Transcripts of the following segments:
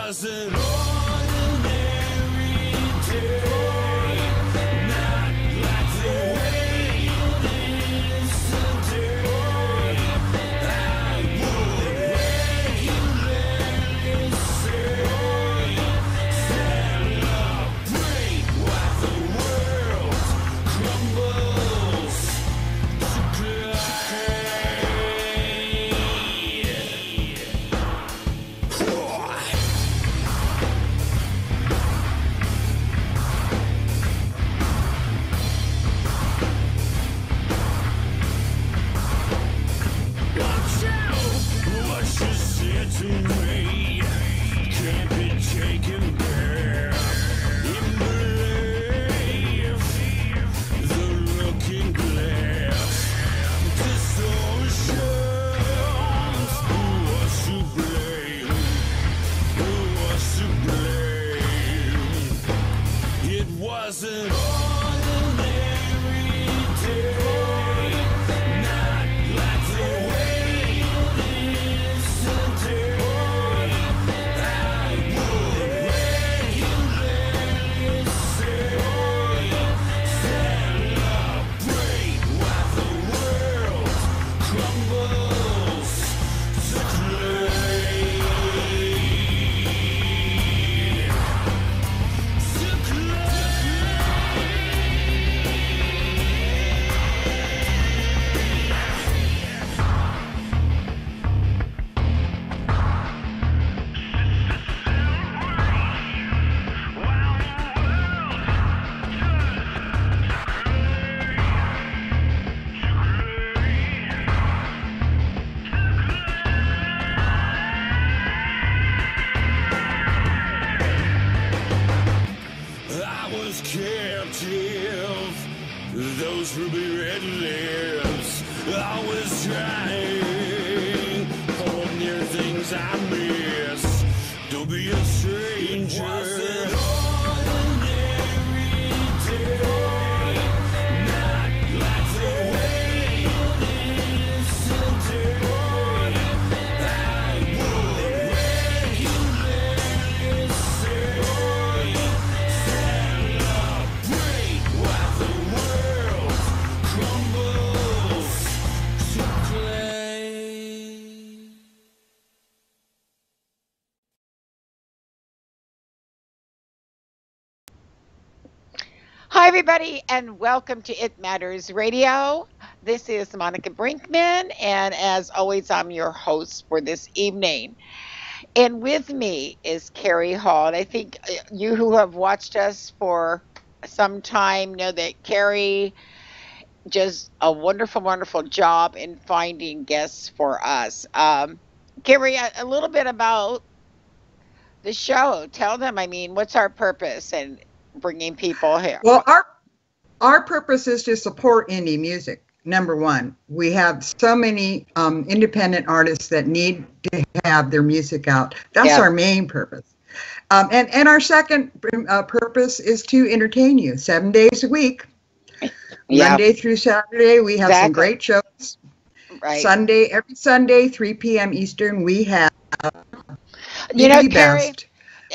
was an ordinary day, not like the way it is today. I would regularly say, celebrate while the world crumbles to clay. Watch out, what you said to me can't be taken back. In belief, the looking glass, distortions. Who was to blame? Who was to blame? It was an ordinary day, not like the way it is today. I would regularly say, celebrate while the world crumbles to clay. To I was captive, those ruby red lips. I was trying, hold near things I miss. Don't be a stranger. It was an ordinary day, not like the way it is today. I would regularly say, celebrate while the world crumbles to clay. Hi, everybody, and welcome to It Matters Radio. This is Monica Brinkman, and as always, I'm your host for this evening. And with me is Carrie Hall. And I think you who have watched us for some time know that Carrie does a wonderful, wonderful job in finding guests for us. Carrie, a little bit about the show. Tell them, what's our purpose in bringing people here? Well, our purpose is to support indie music. Number one, we have so many independent artists that need to have their music out. That's our main purpose. And our second purpose is to entertain you 7 days a week. Monday through Saturday, we have some great shows. Right. Every Sunday, 3 p.m. Eastern, we have Carrie, best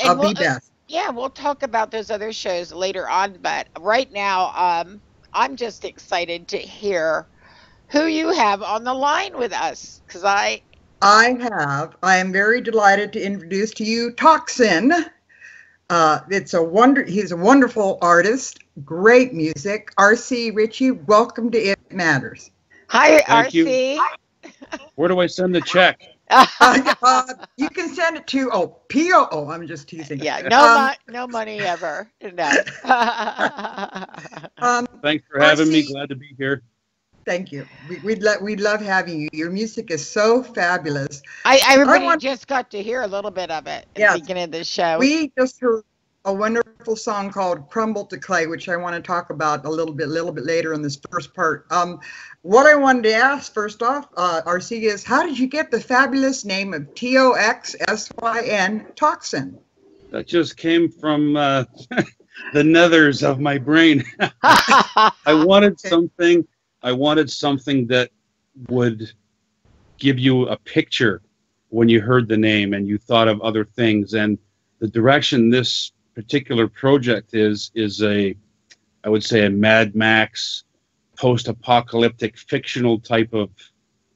of the best. Yeah, we'll talk about those other shows later on, but right now, I'm just excited to hear who you have on the line with us, because I am very delighted to introduce to you ToxSyn. He's a wonderful artist, great music. R.C. Ritchie, welcome to It Matters. Hi, Thank R.C. you. Where do I send the check? You can send it to P.O. Oh, I'm just teasing. Yeah, no money ever. No. Thanks for having me. Glad to be here. Thank you. We'd love having you. Your music is so fabulous. Everybody just got to hear a little bit of it at the beginning of the show. We just heard a wonderful song called "Crumble to Clay," which I want to talk about a little bit later in this first part. What I wanted to ask first off, RC, is how did you get the fabulous name of ToxSyn, ToxSyn? That just came from the nethers of my brain. I wanted something that would give you a picture when you heard the name and you thought of other things. And the direction this particular project is I would say, a Mad Max post-apocalyptic fictional type of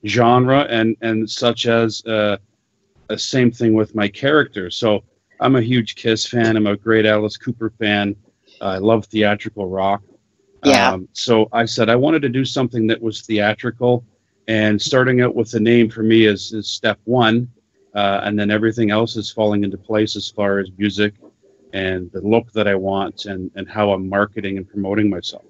genre, and such as a same thing with my character. So I'm a huge Kiss fan. I'm a great Alice Cooper fan. I love theatrical rock. Yeah. So I said I wanted to do something that was theatrical, and starting out with the name for me is step one, and then everything else is falling into place as far as music and the look that I want, and how I'm marketing and promoting myself.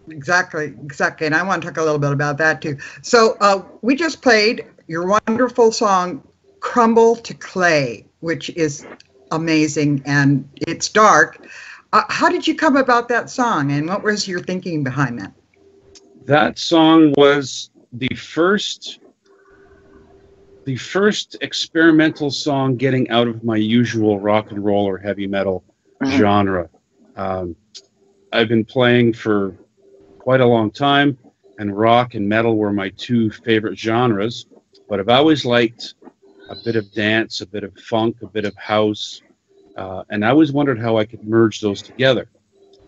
Exactly. And I want to talk a little bit about that too. So we just played your wonderful song, Crumble to Clay, which is amazing, and it's dark. How did you come about that song, and what was your thinking behind that? That song was the first experimental song getting out of my usual rock and roll or heavy metal genre. I've been playing for quite a long time, and rock and metal were my two favorite genres, but I've always liked a bit of dance, a bit of funk, a bit of house, and I always wondered how I could merge those together.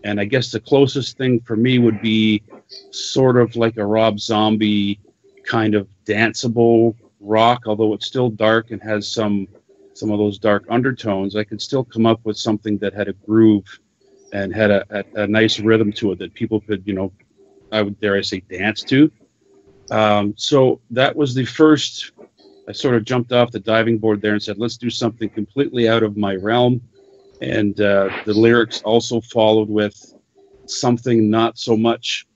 And I guess the closest thing for me would be sort of like a Rob Zombie kind of danceable rock, although it's still dark and has some of those dark undertones. I could still come up with something that had a groove and had a nice rhythm to it that people could, I would dare I say, dance to. So that was the first. I sort of jumped off the diving board there and said, let's do something completely out of my realm. And the lyrics also followed with something not so much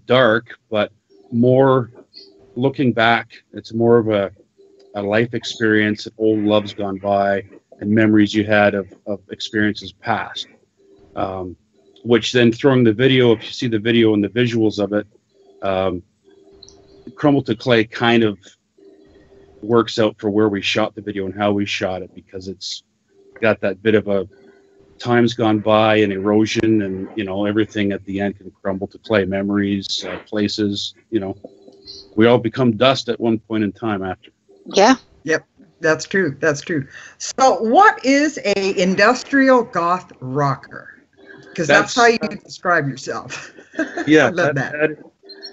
dark, but more looking back. It's more of a life experience, old loves gone by, and memories you had of experiences past. Which then, throwing the video, if you see the video and the visuals of it, Crumble to Clay kind of works out for where we shot the video and how we shot it, because it's got that bit of a time's gone by and erosion, and everything at the end can crumble to clay. Memories, places, we all become dust at one point in time after. Yeah. Yep, that's true. So what is a industrial goth rocker? Because that's how you describe yourself. Yeah, I love that.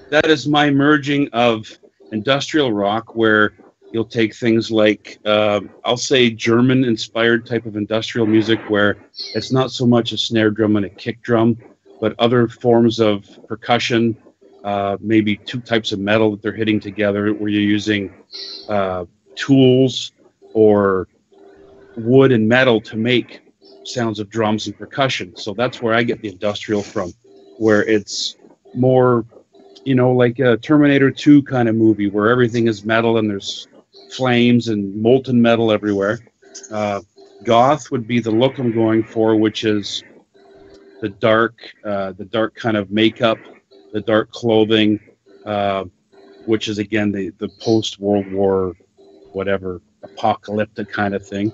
That is my merging of industrial rock, where you'll take things like, I'll say German-inspired type of industrial music, where it's not so much a snare drum and a kick drum, but other forms of percussion, maybe two types of metal that they're hitting together, where you're using tools or wood and metal to make sounds of drums and percussion. So that's where I get the industrial from, where it's more, like a Terminator 2 kind of movie, where everything is metal and there's flames and molten metal everywhere. Goth would be the look I'm going for, which is the dark kind of makeup, the dark clothing, which is again the post-World War, whatever, apocalyptic kind of thing.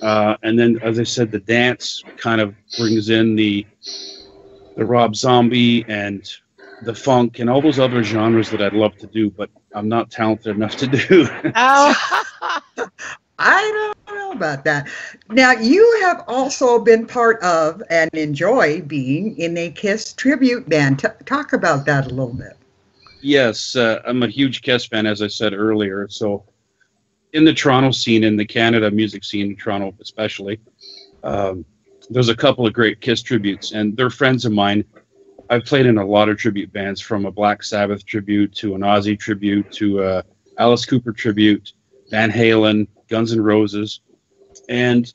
And then, as I said, the dance kind of brings in the Rob Zombie and the funk and all those other genres that I'd love to do, but I'm not talented enough to do. Oh. I don't know about that. Now, you have also been part of and enjoy being in a Kiss tribute band. Talk about that a little bit. Yes, I'm a huge Kiss fan, as I said earlier. So in the Toronto scene, in the Canada music scene, Toronto especially, there's a couple of great Kiss tributes, and they're friends of mine. I've played in a lot of tribute bands, from a Black Sabbath tribute to an Ozzy tribute to a Alice Cooper tribute, Van Halen, Guns N' Roses. And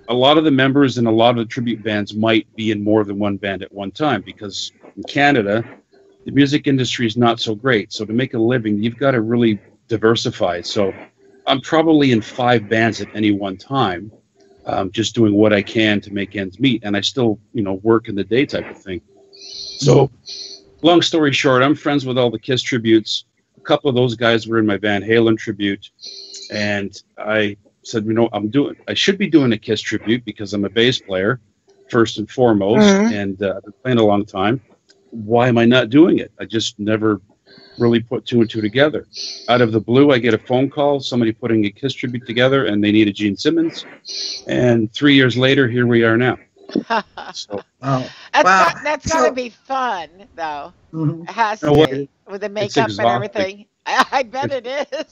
a lot of the members in a lot of the tribute bands might be in more than one band at one time, because in Canada, the music industry is not so great. So to make a living, you've got to really diversify. So I'm probably in 5 bands at any one time, just doing what I can to make ends meet. And I still, work in the day type of thing. So long story short, I'm friends with all the Kiss tributes. A couple of those guys were in my Van Halen tribute. And I said, I should be doing a Kiss tribute, because I'm a bass player, first and foremost, and I've been playing a long time. Why am I not doing it? I just never really put two and two together. Out of the blue, I get a phone call, somebody putting a Kiss tribute together, and they needed Gene Simmons. And 3 years later, here we are now. So, That's gotta be fun, though. Mhm. It has to be with the makeup and everything. I bet it is.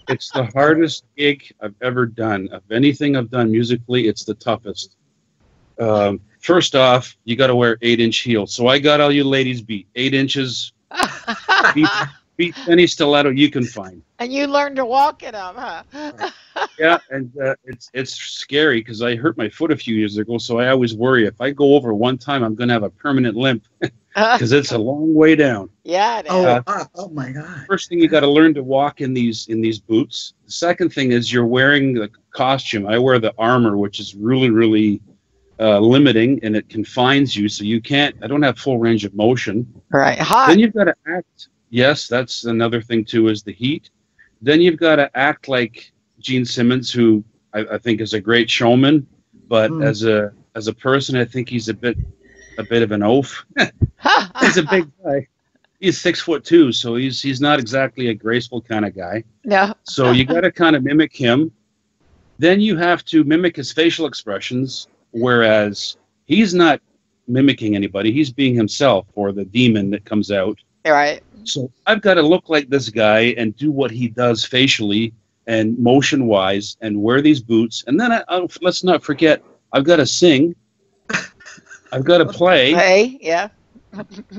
It's the hardest gig I've ever done. Of anything I've done musically, it's the toughest. First off, you got to wear 8-inch heels. So I got all you ladies beat. 8 inches. Beat any stiletto you can find. And you learn to walk in them, huh? Yeah, and it's scary because I hurt my foot a few years ago, so I always worry if I go over one time, I'm going to have a permanent limp because it's a long way down. Yeah, it is. Oh my God! First thing, you got to learn to walk in these boots. The second thing is you're wearing the costume. I wear the armor, which is really, really limiting, and it confines you, so you can't. I don't have full range of motion. Right, hot. Then you've got to act. Yes, that's another thing too, is the heat. Then you've got to act like Gene Simmons, who I think is a great showman, but as a person, I think he's a bit of an oaf. He's a big guy. He's 6'2", so he's not exactly a graceful kind of guy. No. So you got to kind of mimic him. Then you have to mimic his facial expressions, whereas he's not mimicking anybody. He's being himself, or the demon that comes out. Right. So I've got to look like this guy and do what he does facially and motion-wise and wear these boots. And then let's not forget, I've got to sing. I've got to play. Hey, yeah.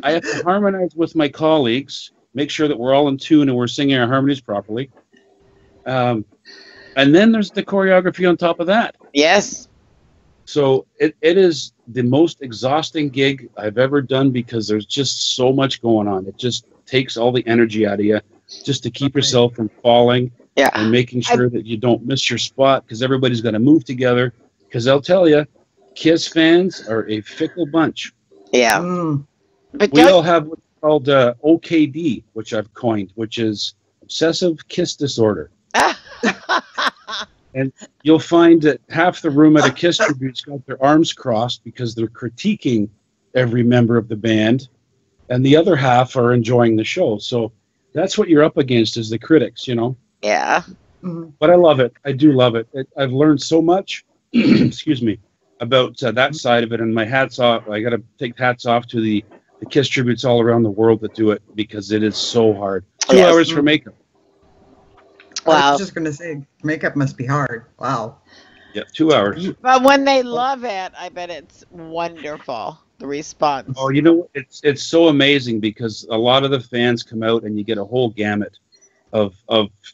I have to harmonize with my colleagues, make sure that we're all in tune and we're singing our harmonies properly. And then there's the choreography on top of that. Yes. So it is the most exhausting gig I've ever done because there's just so much going on. It just takes all the energy out of you just to keep yourself from falling and making sure that you don't miss your spot because everybody's going to move together. Because I'll tell you, Kiss fans are a fickle bunch. Yeah. But we all have what's called OKD, which I've coined, which is obsessive Kiss disorder. And you'll find that half the room at a Kiss tribute's got their arms crossed because they're critiquing every member of the band, and the other half are enjoying the show. So that's what you're up against, is the critics, you know? Yeah. But I love it. I do love it. I've learned so much, excuse me, about that side of it, and my hat's off. I got to take hats off to the Kiss tributes all around the world that do it because it is so hard. 2 hours for makeup. Wow. I was just going to say, makeup must be hard. Wow. Yeah, 2 hours. But when they love it, I bet it's wonderful, the response. Oh, you know, it's so amazing because a lot of the fans come out and you get a whole gamut of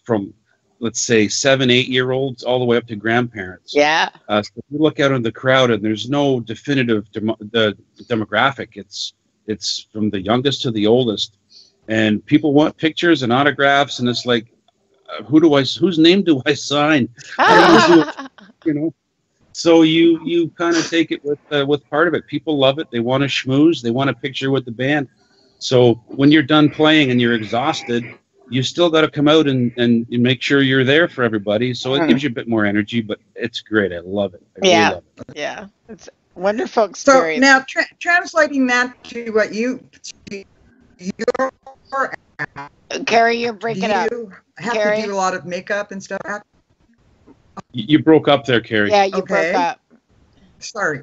from, let's say, 7-8-year-olds all the way up to grandparents. Yeah. So if you look out in the crowd and there's no definitive demographic. It's from the youngest to the oldest. And people want pictures and autographs, and it's like, whose name do I sign? You know, so you kind of take it with part of it. People love it. They want to schmooze. They want a picture with the band. So when you're done playing and you're exhausted, you still got to come out and make sure you're there for everybody. So it gives you a bit more energy, but it's great. I love it. I really love it. Yeah. It's a wonderful experience. So now translating that to what your Carrie, you're breaking up. Do you have Carrie? to do a lot of makeup and stuff? You broke up there, Carrie. Yeah, you broke up. Sorry.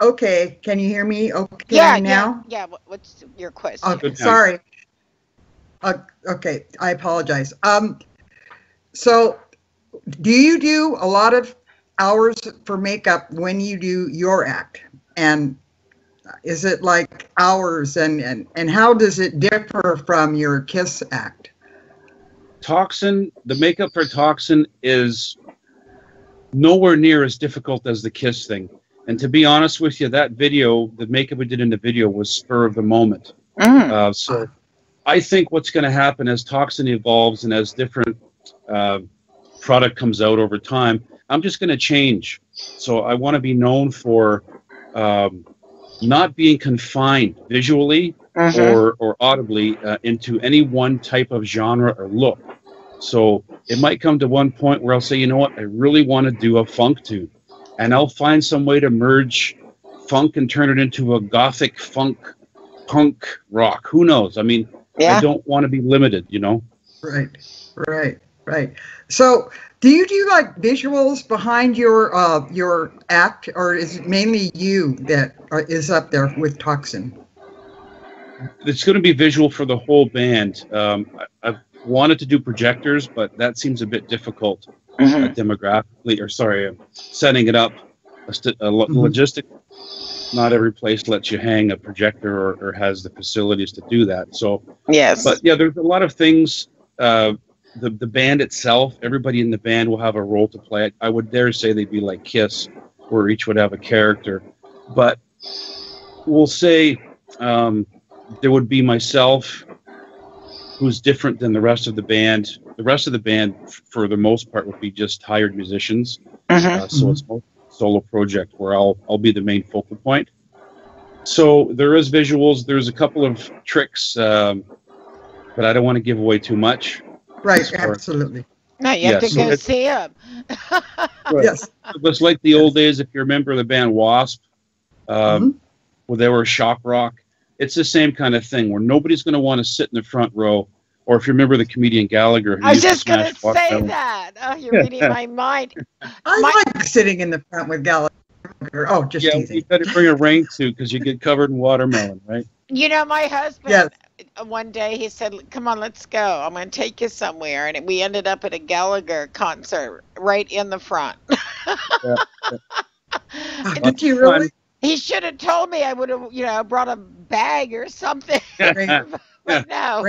Okay. Can you hear me okay now? Yeah. What's your question? Okay. Sorry. Okay. I apologize. So do you do a lot of hours for makeup when you do your act? And is it like hours and how does it differ from your Kiss act? ToxSyn, the makeup for ToxSyn is nowhere near as difficult as the Kiss thing. And to be honest with you, that video, the makeup we did in the video was spur of the moment. So I think what's going to happen as ToxSyn evolves and as different product comes out over time, I'm just going to change. So I want to be known for not being confined visually or audibly into any one type of genre or look. So it might come to one point where I'll say, you know what, I really want to do a funk tune. And I'll find some way to merge funk and turn it into a gothic funk punk rock. Who knows? I mean, Yeah. I don't want to be limited, you know? Right, right, right. So, do you do like visuals behind your act, or is it mainly you that is up there with ToxSyn? It's going to be visual for the whole band. I've wanted to do projectors, but that seems a bit difficult demographically, or sorry, setting it up. Logistic. Not every place lets you hang a projector or has the facilities to do that. So, Yes. but yeah, there's a lot of things. The band itself, everybody in the band will have a role to play. I would dare say they'd be like Kiss, where each would have a character. But we'll say there would be myself, who's different than the rest of the band. The rest of the band, for the most part, would be just hired musicians. So it's a solo project where I'll be the main focal point. So there is visuals. There's a couple of tricks, but I don't want to give away too much. Right, absolutely. No, you have to go see them. Right. Yes. It was like the old days, if you remember the band Wasp, where they were shock rock. It's the same kind of thing where nobody's going to want to sit in the front row. Or if you remember the comedian Gallagher. I was just going to say that. Oh, you're reading my mind. I like sitting in the front with Gallagher. Oh, just easy. You better bring a rainsuit because you get covered in watermelon, right? You know, my husband, one day he said, come on, let's go. I'm going to take you somewhere. And we ended up at a Gallagher concert right in the front. Did you really? He should have told me. I would have, brought a bag or something. But no.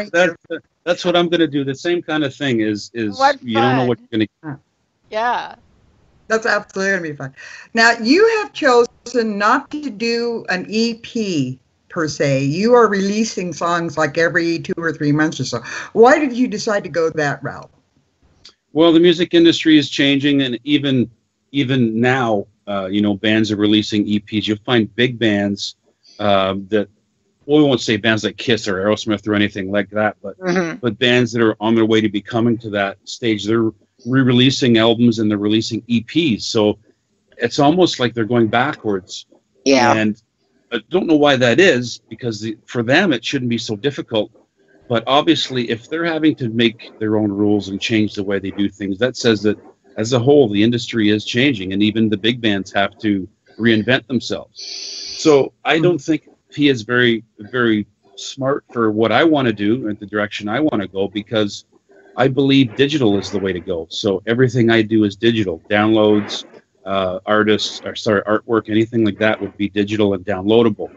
That's what I'm going to do. The same kind of thing is you don't know what you're going to. Yeah. That's absolutely going to be fun. Now, you have chosen not to do an EP per se. You are releasing songs like every 2 or 3 months or so. Why did you decide to go that route? Well, the music industry is changing, and even now, bands are releasing EPs. You'll find big bands that, well, we won't say bands like Kiss or Aerosmith or anything like that, but bands that are on their way to becoming to that stage. They're re-releasing albums and they're releasing EPs. So it's almost like they're going backwards. Yeah. And I don't know why that is, because for them it shouldn't be so difficult. But obviously, if they're having to make their own rules and change the way they do things, that says that as a whole, the industry is changing, and even the big bands have to reinvent themselves. So I don't think he is very, very smart for what I want to do and the direction I want to go, because I believe digital is the way to go. So everything I do is digital. Downloads, artwork, anything like that would be digital and downloadable.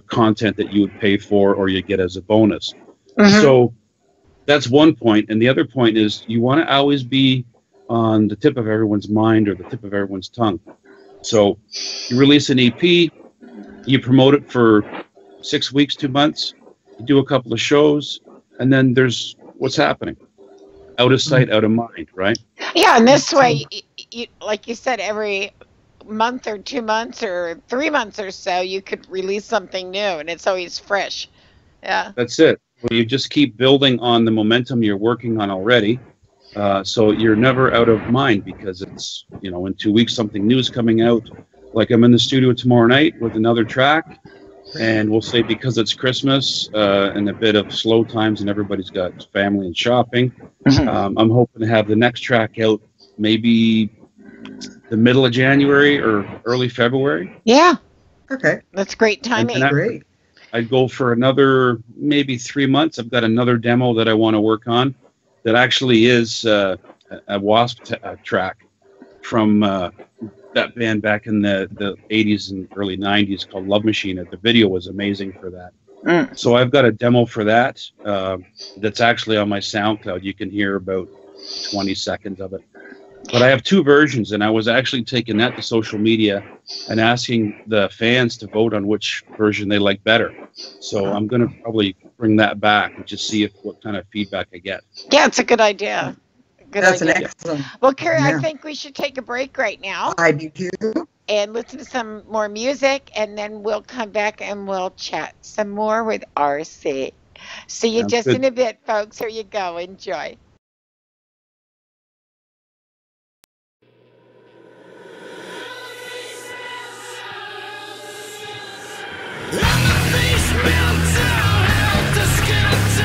Content that you would pay for or you get as a bonus. So that's one point. And the other point is you want to always be on the tip of everyone's mind or the tip of everyone's tongue. So you release an EP, you promote it for 6 weeks, 2 months, you do a couple of shows, and then there's what's happening. Out of sight, out of mind, right? Yeah, and this way, like you said, every month or 2 months or 3 months or so, you could release something new, and it's always fresh. Yeah. That's it. Well, you just keep building on the momentum you're working on already. So you're never out of mind, because it's, in 2 weeks, something new is coming out. Like I'm in the studio tomorrow night with another track, and we'll say because it's Christmas and a bit of slow times and everybody's got family and shopping, I'm hoping to have the next track out maybe the middle of January or early February. Yeah. Okay. That's great timing. Great. I'd go for another maybe 3 months. I've got another demo that I want to work on that actually is a Wasp track from that band back in the 80s and early 90s called Love Machine. The video was amazing for that. So I've got a demo for that that's actually on my SoundCloud. You can hear about 20 seconds of it. But I have 2 versions, and I was actually taking that to social media and asking the fans to vote on which version they like better. So I'm going to probably bring that back and just see what kind of feedback I get. Yeah, it's a good idea. That's an excellent. Well, Carrie, I think we should take a break right now. I do too. And listen to some more music, and then we'll come back and we'll chat some more with RC. See you just in a bit, folks. Here you go. Enjoy. And the face melts out, helter skelter.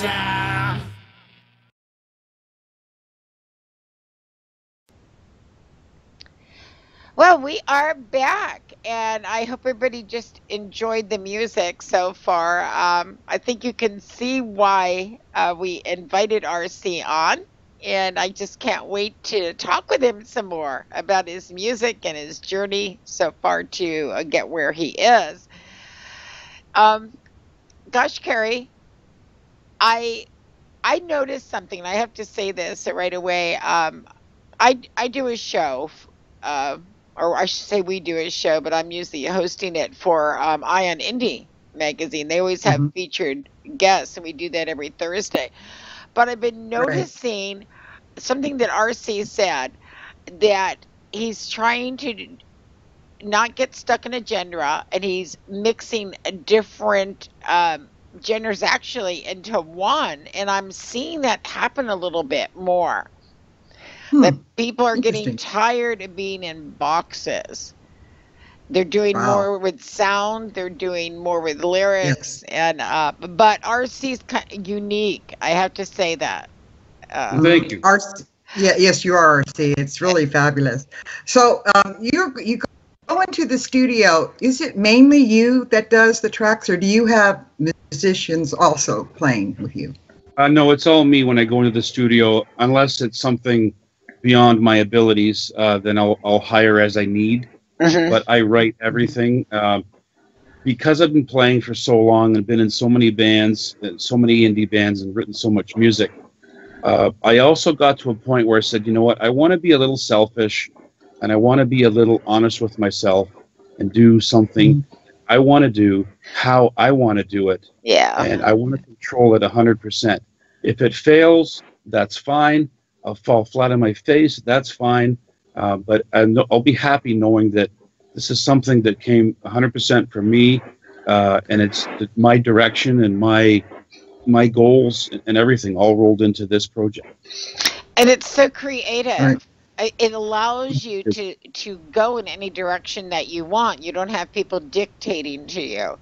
better. Well, we are back, and I hope everybody just enjoyed the music so far. I think you can see why we invited RC on, and I just can't wait to talk with him some more about his music and his journey so far to get where he is. Gosh, Carrie, I I noticed something, and I have to say this right away. I do a show, uh, or I should say we do a show, but I'm usually hosting it for Ion Indie magazine. They always have Hmm. featured guests, and we do that every Thursday. But I've been Right. noticing something that RC said, that he's trying to not get stuck in a genre, and he's mixing different genres actually into one. And I'm seeing that happen a little bit more, that Hmm. people are getting Interesting. tired of being in boxes. They're doing Wow. more with sound, they're doing more with Yes. lyrics, and but RC's kind of unique, I have to say that. Well, uh, thank you. Yeah, yes, you are, RC. It's really fabulous. So you go into the studio. Is it mainly you that does the tracks, or do you have musicians also playing with you? No, it's all me when I go into the studio. Unless it's something beyond my abilities, then I'll hire as I need. mhm. But I write everything. Because I've been playing for so long and been in so many bands, so many indie bands, and written so much music. I also got to a point where I said, you know what, I want to be a little selfish, and I want to be a little honest with myself and do something Mhm. I want to do, how I want to do it, Yeah. and I want to control it 100%. If it fails, that's fine. I'll fall flat on my face. That's fine. But I'll be happy knowing that this is something that came 100% from me, and it's my direction and my goals and everything all rolled into this project. And it's so Right. creative. It allows you to go in any direction that you want. You don't have people dictating to you.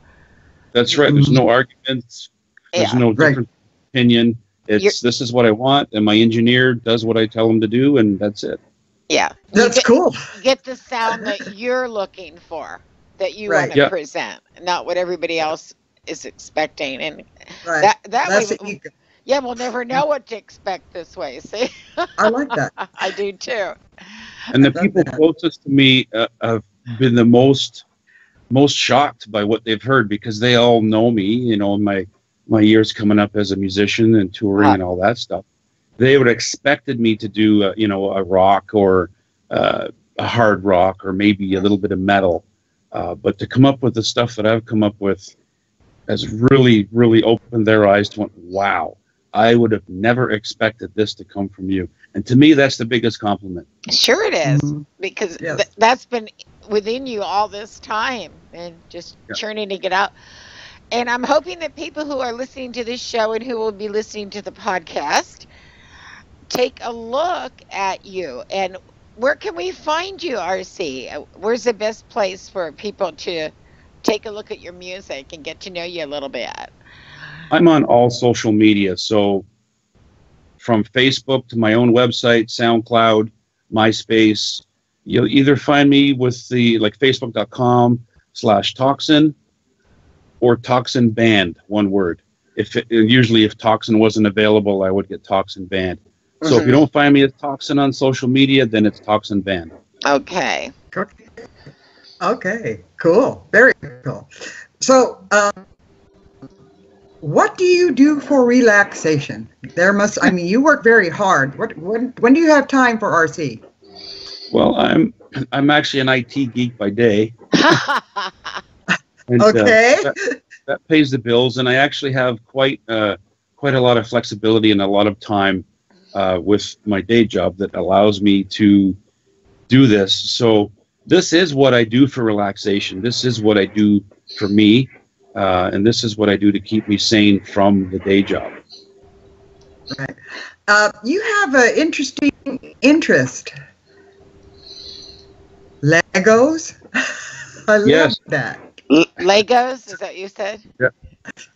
That's You- right. There's Mhm. no arguments. There's Yeah. no Right. different opinion. You're This is what I want, and my engineer does what I tell him to do, and that's it. yeah. That's cool. Get the sound that you're looking for, that you want Right. to Yeah, present, not what everybody else is expecting. And Right. that way, That's the ego. yeah, we'll never know what to expect this way. See, I like that. I do too. and I the love people that. closest to me have been the most shocked by what they've heard because they all know me. You know, my years coming up as a musician and touring Uh, and all that stuff. They would have expected me to do a rock or a hard rock or maybe a little bit of metal, but to come up with the stuff that I've come up with has really, really opened their eyes to, wow, I would have never expected this to come from you. And to me, that's the biggest compliment. sure, it is, Mhm. because Yes. that's been within you all this time, and just Yeah. churning to get out. And I'm hoping that people who are listening to this show and who will be listening to the podcast take a look at you. And where can we find you, RC? Where's the best place for people to take a look at your music and get to know you a little bit? I'm on all social media. So from Facebook to my own website, SoundCloud, MySpace, you'll either find me with the like facebook.com/ToxSyn or ToxSyn Band, one word. Usually if ToxSyn wasn't available, I would get ToxSyn Band. So if you Mhm. don't find me as ToxSyn on social media, then it's ToxSyn Band. Okay. Okay. Okay. Cool. Very cool. So, what do you do for relaxation? I mean, you work very hard. When do you have time for RC? Well, I'm actually an IT geek by day, and Okay. that pays the bills, and I actually have quite a lot of flexibility and a lot of time with my day job that allows me to do this. So this is what I do for relaxation. This is what I do for me, and this is what I do to keep me sane from the day job. Right. You have an interesting interest. Legos. I love Yes. that. Legos, is that what you said? Yeah.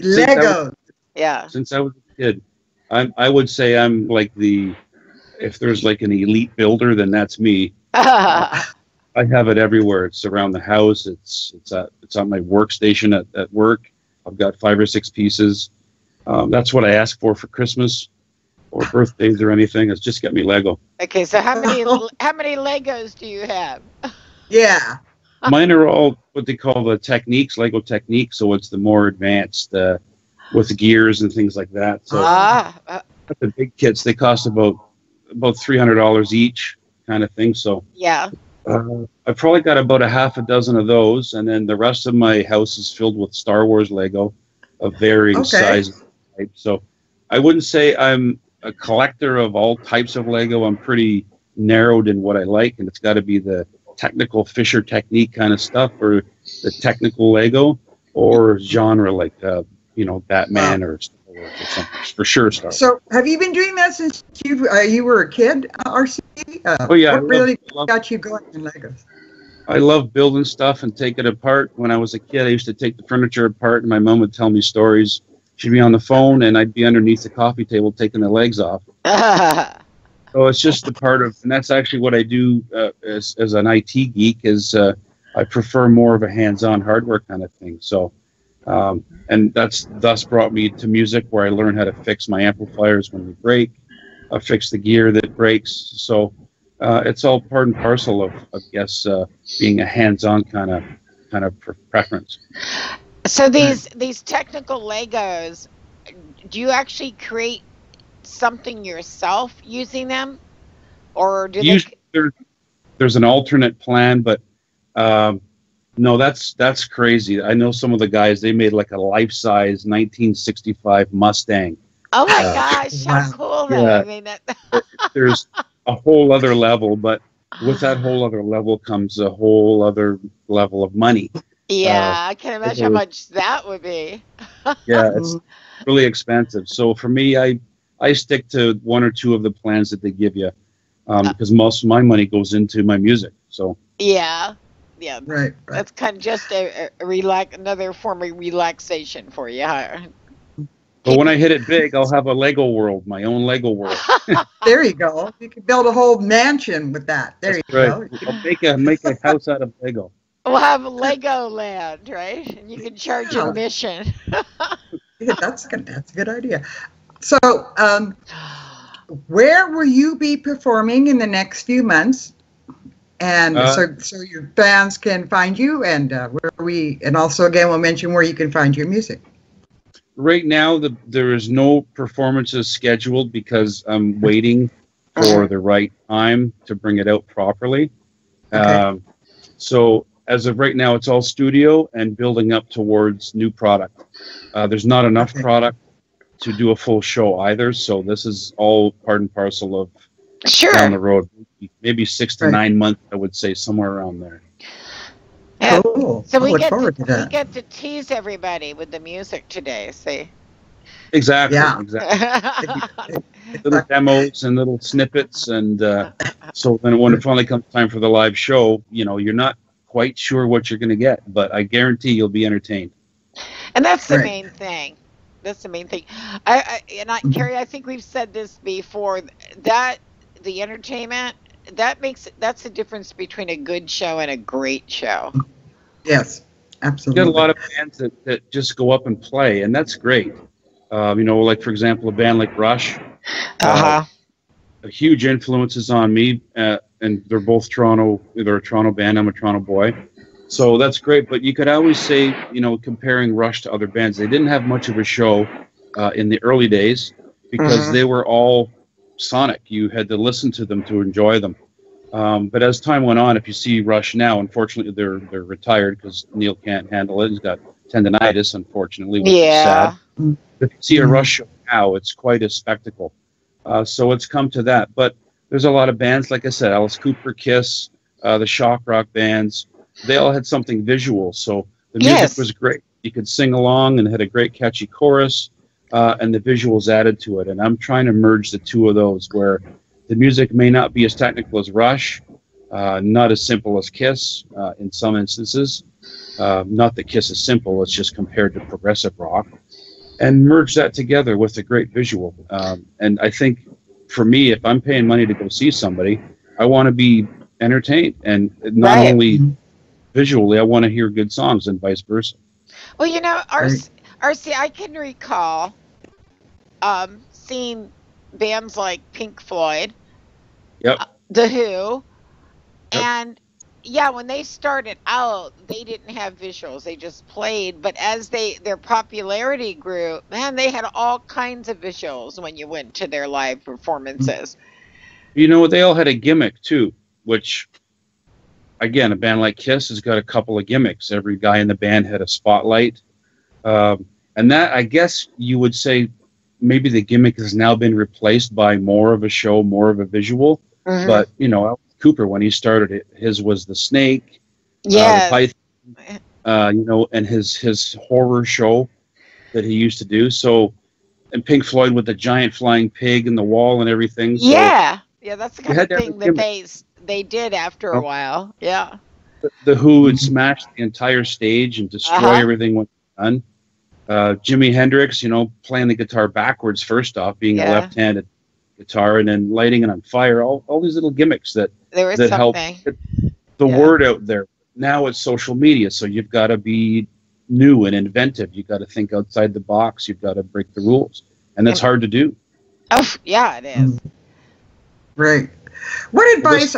Legos. Yeah. Since I was a kid. I would say I'm like if there's like an elite builder, then that's me. I have it everywhere. It's around the house. It's on my workstation at work. I've got 5 or 6 pieces. That's what I ask for Christmas or birthdays or anything. Is just get me Lego. Okay, so how many Legos do you have? Yeah. Mine are all what they call the techniques, Lego techniques. So it's the more advanced with the gears and things like that. So the big kits, they cost about $300 each, kind of thing. So yeah. I've probably got about a half a dozen of those, and then the rest of my house is filled with Star Wars Lego of varying sizes. So I wouldn't say I'm a collector of all types of Lego. I'm pretty narrowed in what I like, and it's got to be the technical Fisher technique kind of stuff, or the technical Lego, or genre like Batman or Star Wars or something. For sure, Star Wars. So have you been doing that since you were a kid, RC? Oh yeah. What really got you going in Legos? I love building stuff and taking it apart. When I was a kid, I used to take the furniture apart, and my mom would tell me stories. She'd be on the phone, and I'd be underneath the coffee table taking the legs off. So it's just a part of, and that's actually what I do as an IT geek. Is I prefer more of a hands-on hardware kind of thing. So, and that's thus brought me to music, where I learned how to fix my amplifiers when they break. I fix the gear that breaks. So. It's all part and parcel of I guess, being a hands-on kind of preference. So these technical Legos, do you actually create something yourself using them, or do there's an alternate plan? But no, that's crazy. I know some of the guys, they made like a life-size 1965 Mustang. Oh my gosh, how cool that! Yeah. I mean, There's a whole other level, but with that whole other level comes a whole other level of money. Yeah, I can imagine how much that would be. Yeah, it's really expensive. So for me, I stick to 1 or 2 of the plans that they give you, because most of my money goes into my music. So yeah, right. That's kind of just another form of relaxation for you. Huh? But when I hit it big, I'll have a Lego world, my own Lego world. There you go. You can build a whole mansion with that. There you go. I'll make a house out of Lego. We'll have Legoland, right? And you can charge admission. Yeah, that's a good idea. So, where will you be performing in the next few months? And so your fans can find you, and and also again we'll mention where you can find your music. Right now, there is no performances scheduled because I'm waiting for the right time to bring it out properly. Okay. So as of right now, it's all studio and building up towards new product. There's not enough product to do a full show either, so this is all part and parcel of down the road. Maybe 6 to 9 months, I would say, somewhere around there. Yeah. Cool. So we get to tease everybody with the music today. See. Exactly. Yeah. Exactly. Little demos and little snippets, and so then when it finally comes time for the live show, you're not quite sure what you're going to get, but I guarantee you'll be entertained. And that's the main thing. That's the main thing. Carrie, I think we've said this before. That the entertainment. That's the difference between a good show and a great show. Yes, absolutely. You got a lot of bands that just go up and play, and that's great. Like for example, a band like Rush. A huge influences on me, and they're both Toronto. They're a Toronto band. I'm a Toronto boy, so that's great. But you could always say, comparing Rush to other bands, they didn't have much of a show in the early days because they were all sonic. You had to listen to them to enjoy them. But as time went on, if you see Rush now, unfortunately they're retired because Neil can't handle it. He's got tendonitis, unfortunately, which is sad. If you see a Rush show now, it's quite a spectacle. So it's come to that. But there's a lot of bands, like I said, Alice Cooper, Kiss, the shock rock bands. They all had something visual, so the music was great. You could sing along and had a great catchy chorus. And the visuals added to it. And I'm trying to merge the two of those, where the music may not be as technical as Rush, not as simple as Kiss in some instances. Not that Kiss is simple, it's just compared to progressive rock. and merge that together with a great visual. And I think for me, if I'm paying money to go see somebody, I want to be entertained, and not Right. only visually, I want to hear good songs, and vice versa. Well, you know, Right. RC, I can recall seeing bands like Pink Floyd, Yep. The Who, Yep. and yeah, when they started out, they didn't have visuals. They just played, but as their popularity grew, man, they had all kinds of visuals when you went to their live performances. You know, they all had a gimmick too, which, again, a band like Kiss has got a couple of gimmicks. Every guy in the band had a spotlight. And that, I guess you would say, maybe the gimmick has now been replaced by more of a show, more of a visual. Mhm. But, you know, Alice Cooper, when he started it, his was the snake, the Yes. python, you know, and his horror show that he used to do. So, and Pink Floyd with the giant flying pig in the wall and everything. So Yeah. Yeah, that's the you kind had of to have a thing that gimmick. they did after a Oh, while. Yeah. the Who would smash the entire stage and destroy Uh-huh. everything when done. Jimi Hendrix, you know, playing the guitar backwards first off, being a Yeah. left-handed guitar, and then lighting it on fire. All these little gimmicks that There was help something. get the Yeah. word out there. Now it's social media, so you've got to be new and inventive. You've got to think outside the box. You've got to break the rules, and that's hard to do. Oh, yeah, it is. Right. What advice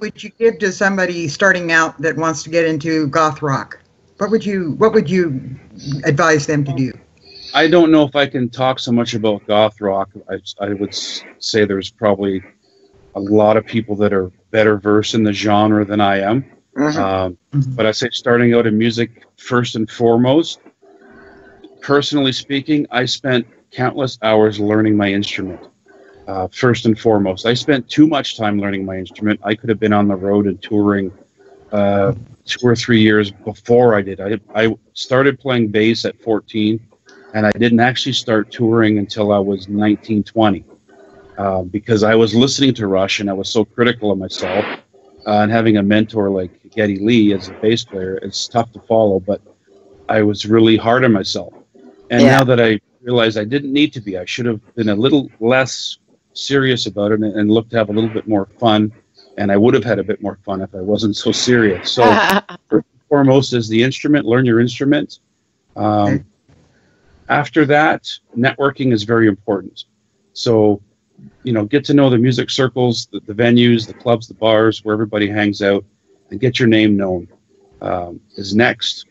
would you give to somebody starting out that wants to get into goth rock? What would you advise them to do? I don't know if I can talk so much about goth rock. I would say there's probably a lot of people that are better versed in the genre than I am. But I say starting out in music, first and foremost, personally speaking, I spent countless hours learning my instrument. First and foremost, I spent too much time learning my instrument. I could have been on the road and touring 2 or 3 years before I did. I started playing bass at 14, and I didn't actually start touring until I was 19, 20, because I was listening to Rush, and I was so critical of myself. And having a mentor like Geddy Lee as a bass player, it's tough to follow, but I was really hard on myself. And Yeah. now that I realized I didn't need to be, I should have been a little less serious about it and looked to have a little bit more fun. And I would have had a bit more fun if I wasn't so serious. So first and foremost is the instrument, learn your instrument. After that, networking is very important. So, you know, get to know the music circles, the venues, the clubs, the bars, where everybody hangs out, and get your name known is next.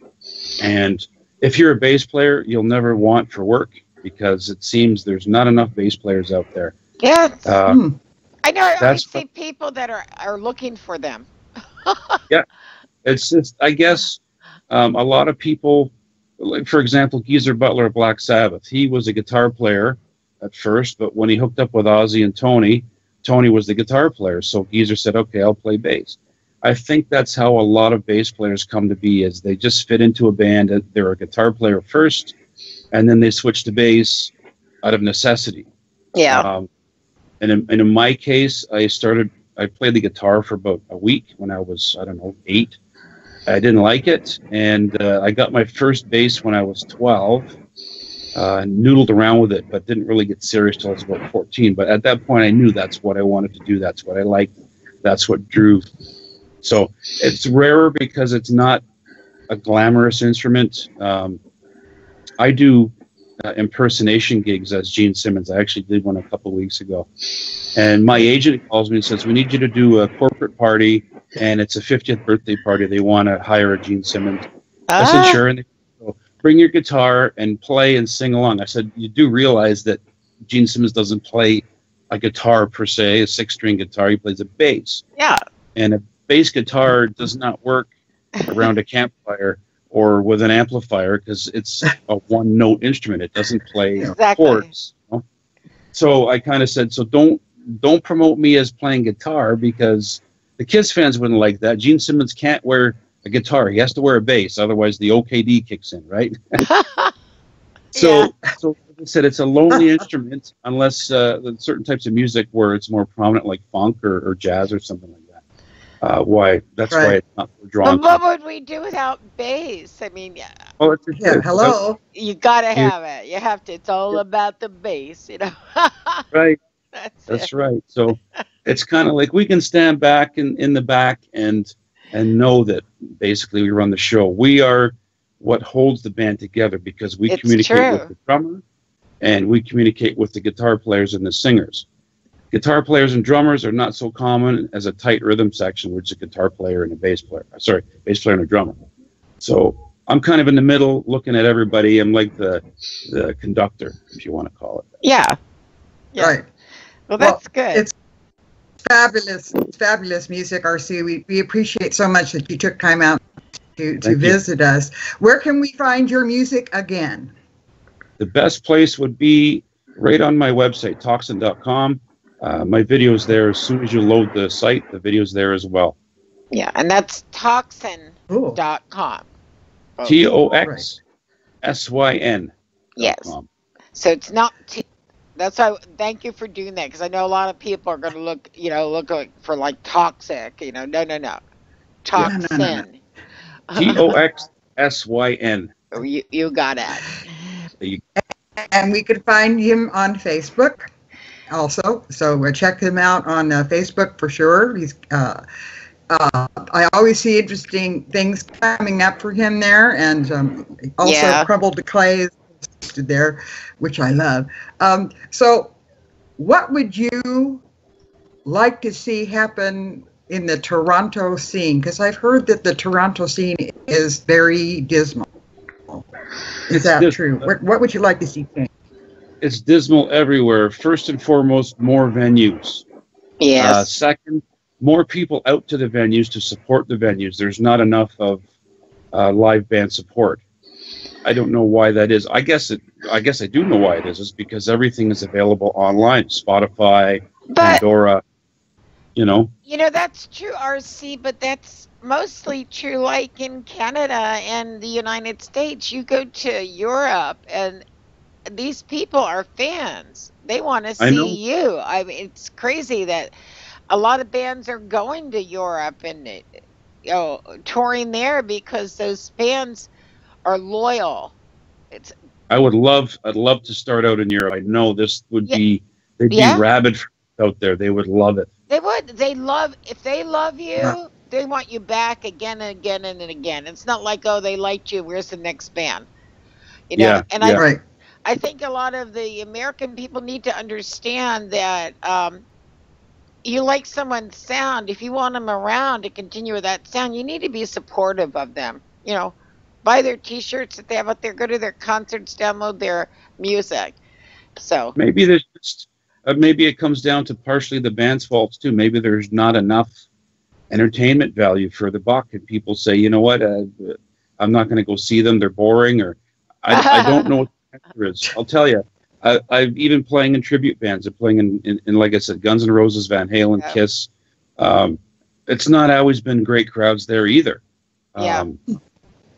And if you're a bass player, you'll never want for work, because it seems there's not enough bass players out there. Yeah. I know. I That's see people that are looking for them. Yeah, it's just, I guess, a lot of people, like, for example, Geezer Butler of Black Sabbath, he was a guitar player at first, but when he hooked up with Ozzy and Tony was the guitar player. So Geezer said, okay, I'll play bass. I think that's how a lot of bass players come to be, is they just fit into a band. They're a guitar player first, and then they switch to bass out of necessity. Yeah. And in my case, I played the guitar for about a week when I was, 8. I didn't like it, and I got my first bass when I was 12, noodled around with it, but didn't really get serious till I was about 14. But at that point, I knew that's what I wanted to do. That's what I liked. That's what drew. So it's rarer because it's not a glamorous instrument. I do impersonation gigs as Gene Simmons. I actually did one a couple of weeks ago. And my agent calls me and says, we need you to do a corporate party, and it's a 50th birthday party. They want to hire a Gene Simmons. I said, sure. And they said, bring your guitar and play and sing along. I said, you do realize that Gene Simmons doesn't play a guitar per se, a 6-string guitar. He plays a bass. Yeah. And a bass guitar does not work around a campfire or with an amplifier, because it's a one-note instrument. It doesn't play chords. You know? So I kind of said, so don't promote me as playing guitar, because the Kiss fans wouldn't like that. Gene Simmons can't wear a guitar. He has to wear a bass. Otherwise, the OKD kicks in, right? So like I said, it's a lonely instrument unless certain types of music where it's more prominent, like funk or jazz or something like that. why that's why it's not drawn. But what would we do without bass? I mean, Oh, it's hello. you gotta have it. You have to. It's all about the bass, you know. Right. That's That's it. right. So it's kind of like we can stand back in the back and know that basically we run the show. We are what holds the band together because we It's communicate with true. the drummer and we communicate with the guitar players and the singers. Guitar players and drummers are not so common as a tight rhythm section, which is a guitar player and a bass player. Sorry, bass player and a drummer. So I'm kind of in the middle looking at everybody. I'm like the conductor, if you want to call it. Yeah. Yeah. Right. Well, that's good. It's fabulous music, RC. We appreciate so much that you took time out to visit us. Where can we find your music again? The best place would be right on my website, ToxSyn.com. My video's there. As soon as you load the site, the video's there as well. Yeah, and that's ToxSyn.com. ToxSyn. Yes. So it's not. That's why. Thank you for doing that, because I know a lot of people are going to look for like toxic. No. ToxSyn. ToxSyn. Oh, you got it. And we could find him on Facebook also. So check him out on Facebook for sure. He's I always see interesting things coming up for him there, and also Crumbled to Clay is there, which I love. So what would you like to see happen in the Toronto scene? Because I've heard that the Toronto scene is very dismal. Is that true? What would you like to see change? It's dismal everywhere. First and foremost, more venues. Yes. Second, more people out to the venues to support the venues. There's not enough of live band support. I don't know why that is. I guess I do know why it is. It's because everything is available online. Spotify, Pandora. That's true, RC, but that's mostly true like in Canada and the United States. You go to Europe and these people are fans. They want to see you. I mean, it's crazy that a lot of bands are going to Europe and touring there because those fans are loyal. I'd love to start out in Europe. I know this would be they'd be rabid out there. They would love it. They would. If they love you, they want you back again and again and again. It's not like, oh, they liked you, where's the next band? I think a lot of the American people need to understand that you like someone's sound. If you want them around to continue with that sound, you need to be supportive of them. Buy their T-shirts that they have out there, go to their concerts, download their music. So maybe there's just maybe it comes down to partially the band's faults too. Maybe there's not enough entertainment value for the buck, and people say, you know what, I'm not going to go see them. They're boring, or I don't know what the answer is. I'll tell you. I've even playing in tribute bands. I'm playing in like I said, Guns N' Roses, Van Halen, Kiss. It's not always been great crowds there either.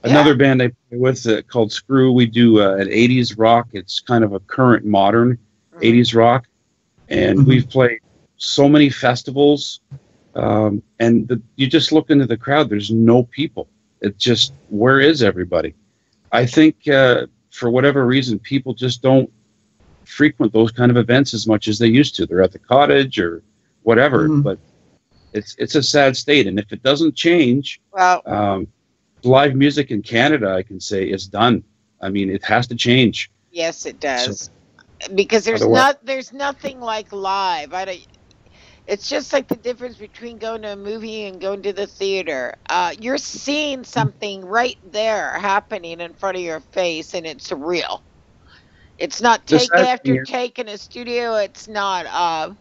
Another band I play with called Screw, we do an 80s rock. It's kind of a current modern 80s rock. And we've played so many festivals. And you just look into the crowd, there's no people. It's just, where is everybody? I think for whatever reason, people just don't frequent those kind of events as much as they used to. They're at the cottage or whatever, but it's a sad state. And if it doesn't change, live music in Canada, I can say, is done. I mean, it has to change. Yes, it does. Because there's nothing like live. It's just like the difference between going to a movie and going to the theater. You're seeing something right there happening in front of your face, and it's real. It's not take in a studio. It's not,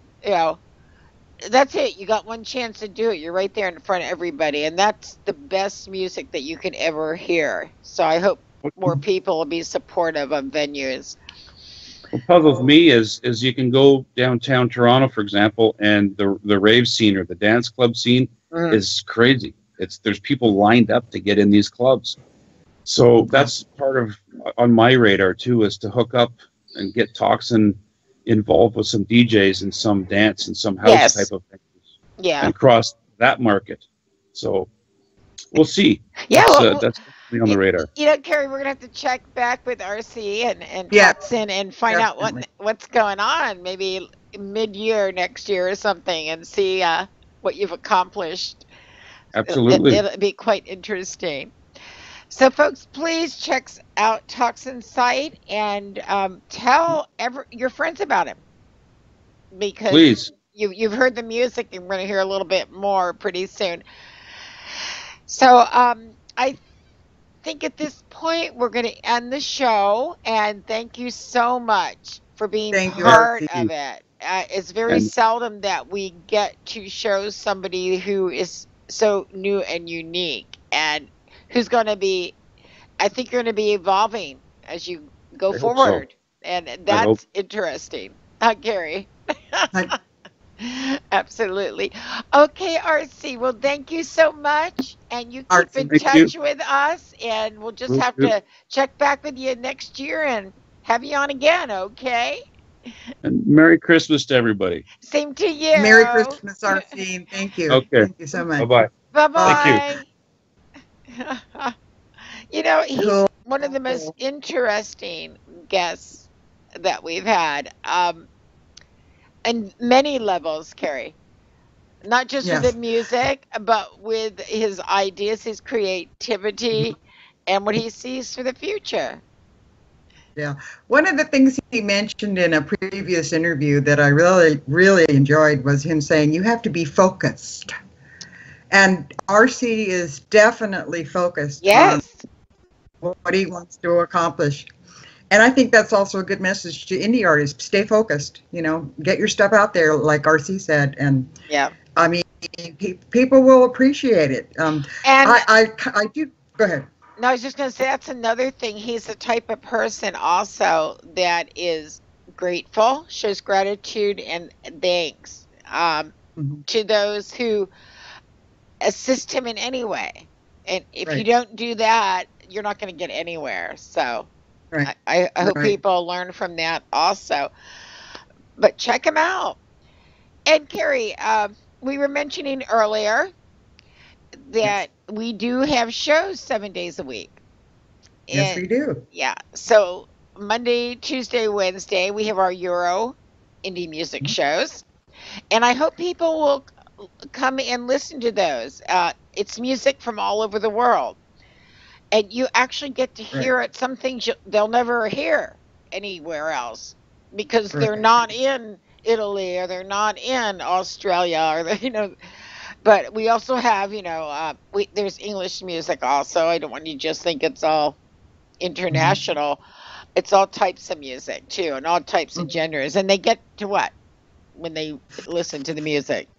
that's it. You got one chance to do it. You're right there in front of everybody, and that's the best music that you can ever hear. So I hope more people will be supportive of venues. What puzzles me is you can go downtown Toronto, for example, and the rave scene or the dance club scene is crazy. There's people lined up to get in these clubs. So that's part of on my radar too, is to hook up and get ToxSyn involved with some DJs and some dance and some house type of things. Yeah. And cross that market. So we'll see. Yeah, That's definitely on the radar. Carrie, we're gonna have to check back with RC and Yeah, ToxSyn and find out definitely. what's going on, maybe mid-year next year or something, and see what you've accomplished. Absolutely. It'll be quite interesting. So, folks, please check out ToxSyn's site and tell your friends about him, because Please. you've heard the music and we're going to hear a little bit more pretty soon. So I think at this point we're going to end the show, and thank you so much for being Thank you, part RC. of it. It's very And seldom that we get to show somebody who is so new and unique, and who's going to be, I think you're going to be evolving as you go I hope so. forward, and I hope. that's interesting. Gary. I- Absolutely. Okay, RC. Well, thank you so much. And you keep RC, in thank touch you. with us, and we'll just Will have do. to check back with you next year and have you on again, okay? And Merry Christmas to everybody. Same to you. Merry Christmas, RC. Thank you. Okay. Thank you so much. Bye-bye. Bye Thank bye. He's Cool. one of the most interesting guests that we've had, and many levels, Carrie. Not just with Yes. the music, but with his ideas, his creativity, and what he sees for the future. Yeah. One of the things he mentioned in a previous interview that I really, really enjoyed was him saying, you have to be focused. And RC is definitely focused Yes. on what he wants to accomplish. And I think that's also a good message to indie artists. Stay focused, get your stuff out there, like RC said. And Yeah. I mean, people will appreciate it. And I do. Go ahead. no, I was just going to say that's another thing. He's the type of person also that is grateful, shows gratitude and thanks to those who assist him in any way. And if you Right. don't do that, you're not going to get anywhere. So Right. I hope Right. people learn from that also. But check him out. And Carrie, we were mentioning earlier that we do have shows 7 days a week. Yes, And we do. yeah, so Monday, Tuesday, Wednesday, we have our Euro indie music shows. And I hope people will come and listen to those. It's music from all over the world. And you actually get to hear it. Some things they'll never hear anywhere else because they're Right. not in Italy or they're not in Australia or But we also have there's English music also. I don't want you to just think it's all international. It's all types of music too, and all types of genres. And they get to what when they listen to the music?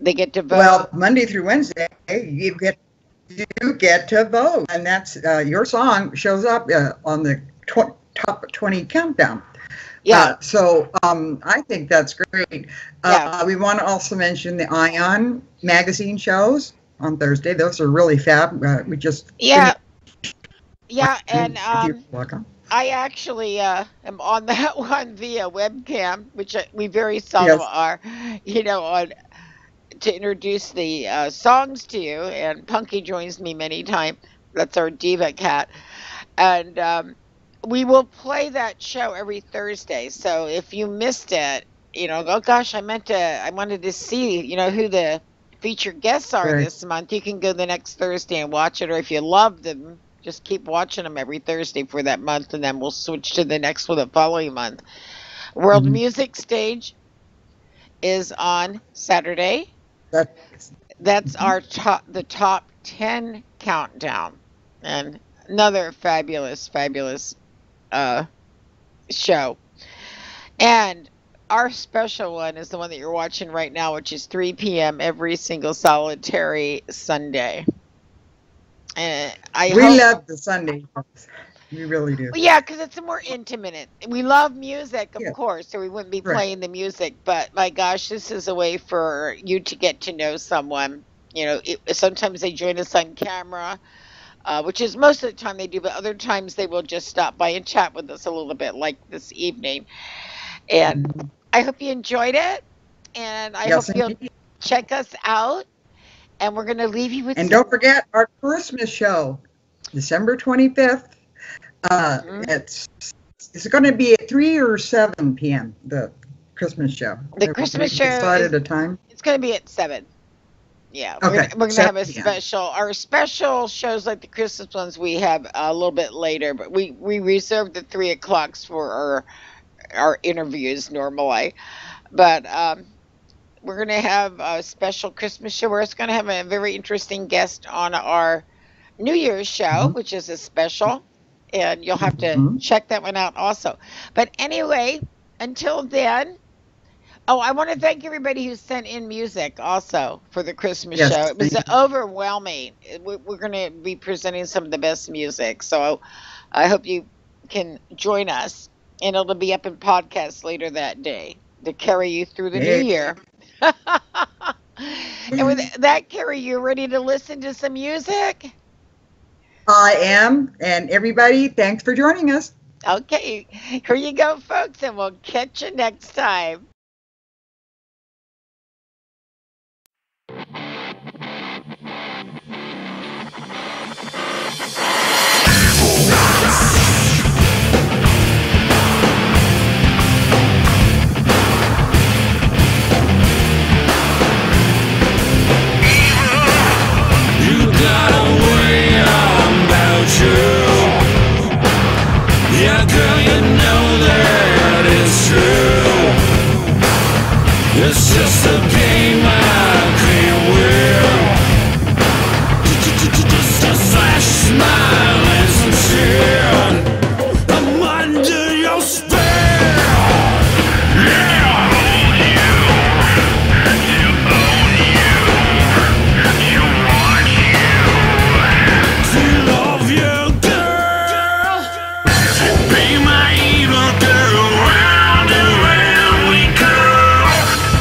They get to vote. Well, Monday through Wednesday, you get to vote, and that's your song shows up on the top 20 countdown. Yeah. So I think that's great. Yeah. We want to also mention the Ion magazine shows on Thursday. Those are really fab. We just Yeah. And You're welcome. I actually am on that one via webcam, which we very seldom are, on to introduce the songs to you. And Punky joins me many times. That's our diva cat. And we will play that show every Thursday. So if you missed it, oh gosh, I wanted to see, who the featured guests are this month. You can go the next Thursday and watch it. Or if you love them, just keep watching them every Thursday for that month, and then we'll switch to the next one the following month. World Music Stage is on Saturday. That's the top 10 countdown, and another fabulous show. And our special one is the one that you're watching right now, which is 3 p.m. every single solitary Sunday. And we love the Sunday. We really do. Yeah, because it's a more intimate. We love music, of course, so we wouldn't be playing the music. But my gosh, this is a way for you to get to know someone. Sometimes they join us on camera, which is most of the time they do, but other times they will just stop by and chat with us a little bit, like this evening. And I hope you enjoyed it, and I hope check us out, and we're going to leave you with And don't forget our Christmas show, December 25th. It's going to be at 3 or 7 p.m., the Christmas show. The Christmas show decided a time? It's going to be at 7. Yeah, Okay, we're gonna have a 7 p.m. special. Our special shows, like the Christmas ones, we have a little bit later, but we reserve the 3 o'clocks for our interviews normally. But we're gonna have a special Christmas show where it's gonna have a very interesting guest on our New Year's show, which is a special, and you'll have to check that one out also. But anyway, until then. Oh, I want to thank everybody who sent in music also for the Christmas show. It was overwhelming. We're going to be presenting some of the best music. So I hope you can join us. And it'll be up in podcast later that day to carry you through the new year. And with that, Carrie, you ready to listen to some music? I am. And everybody, thanks for joining us. Okay. Here you go, folks. And we'll catch you next time. Yeah, girl, you know that it's true. It's just a game I can't win. Just flash a smile and some sin. I'm under your spell. Yeah, I own you. You own you. You want you. To love you, girl. Be my evil girl, round and round we go.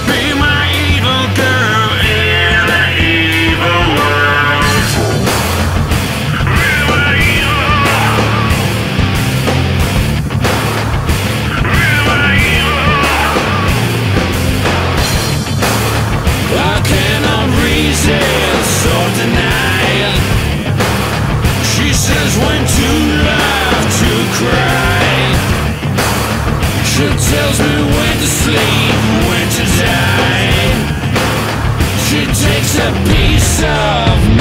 Be my evil girl in an evil world. Be my evil. Be my evil. I cannot resist or deny it. She says when to laugh, to cry. She tells me when to sleep, when to die. She takes a piece of me.